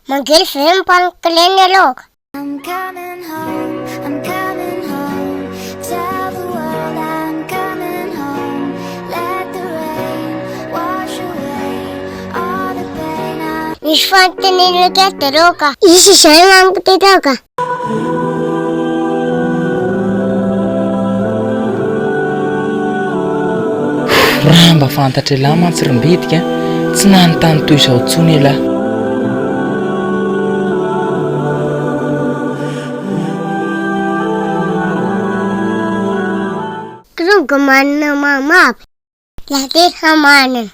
Manggil film pangkalian niya I'm coming home, I'm coming home. Tell the world I'm coming home. Let the rain wash away all the pain. Nishfante nilugetteroka. Isi shaman putitoka. Raha mba fantatra lahy mantsirimbitika tsy nanontany toy izao tsony lahy. Krugemanna mamap. Latir hamanan.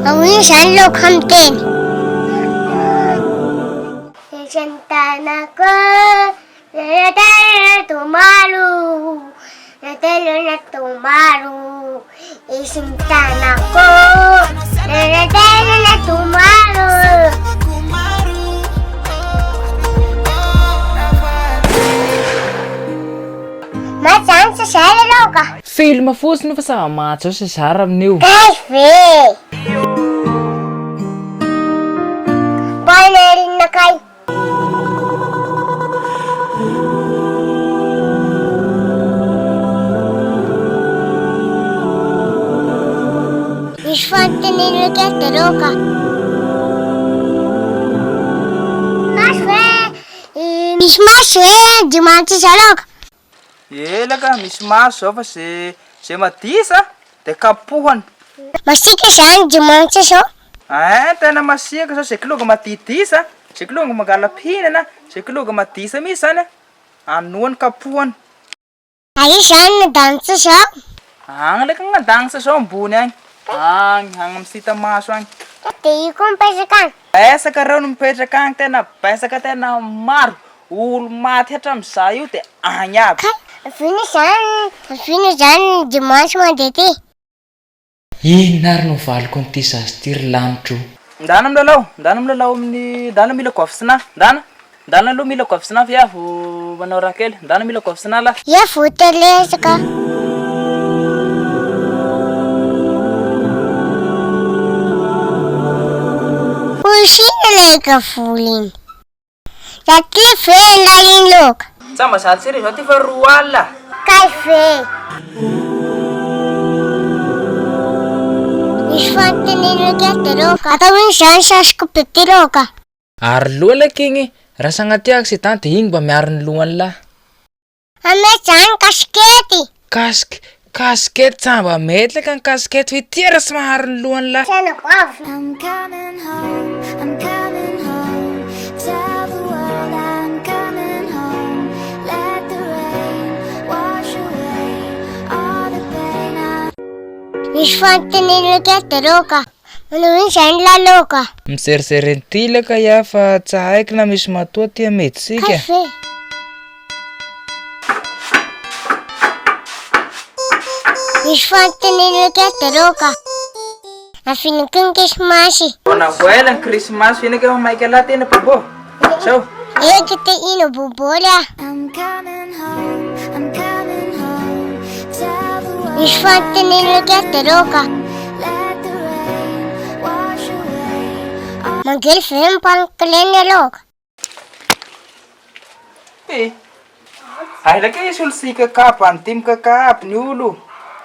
Awin shanlok hamten. Sentana ko. Natalo tumalu. Natalo na tumalu. Isintana ko. Natalo na tumalu. Matsan sa shalaloka. Film fotsiny fa sava-mahatsy ao César amin'io. Kafe. Banarin na kay. Nishfante nilugetteroka. Kafe. Mishmashe dimanche shalok. Elaka misy maso zao fa zay madisa dia kapohana. Masika zany dimanche zao. Tena masiaka zao zay kiloga madidisa, zay kiloga mangala mpihinana, zay kiloga madisa misy zany anohany kapohana. Ay zany nadanitsa zao. Agny leka nandagnitsa zao ambony agny. Agny amin'ny sita maso agny. Dia io koa mipetraka agny. Betsaka reo no mipetraka agny, tena betsaka tena maro. Olo maty hatramin'izay io dia agny aby. Vina zany dimanche mandeha ty. Inona ary no valiko an'ity zazy ty ry lanitro. Ndana milalao amin'ny ndana mila gôfisina, ndana aloha mila gôfisina fa ia vao manao raha kely, ndana mila gôfisina la. Ia votelesaka. Pusina leka voliny. Yatli fela iny loka. Tsamba zato sery zao ty fa 2 alina. Kafe. Nishfante nilugetteroka. Atao iny zany sasiko petiroka. Ary loha laka igny, raha sagnaty accident dia igny mba miaro ny lohany lahy. Ame zany kaskety. Kaskety tsamba mety laka ny kaskety fa ity raha sy maharo ny lohany lahy. Sana bavy. I'm coming home, I'm coming home. Tell the world I'm coming home. Let the rain wash away all the pain. Nishfante nilugetteroka. Ano iny zany laloka. Miseriseren'ity laka ia fa tsy haiko na misy matoa ty mety sika. Kafe. Nishfante nilugetteroka. Afinako ny krismasy. Navoela ny krismasy fianaka efa maika lahy tena bobo. Sao? Eka te ino boboly ah. I'm coming home, I'm coming home. Tell the world Nishfante nilugetteroka. let the rain wash away all Manggil film pangkalian niya Ay laka izy olo sy kakapa, antimy kakapa ny olo.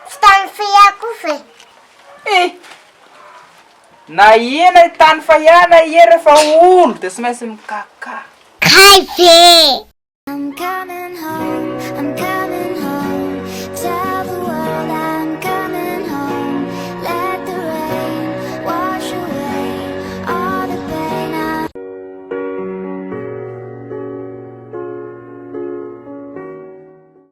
Stan fia kufe. Na iena tany fa ihana iera fa olo dia sy maintsy mikaka. Kafe.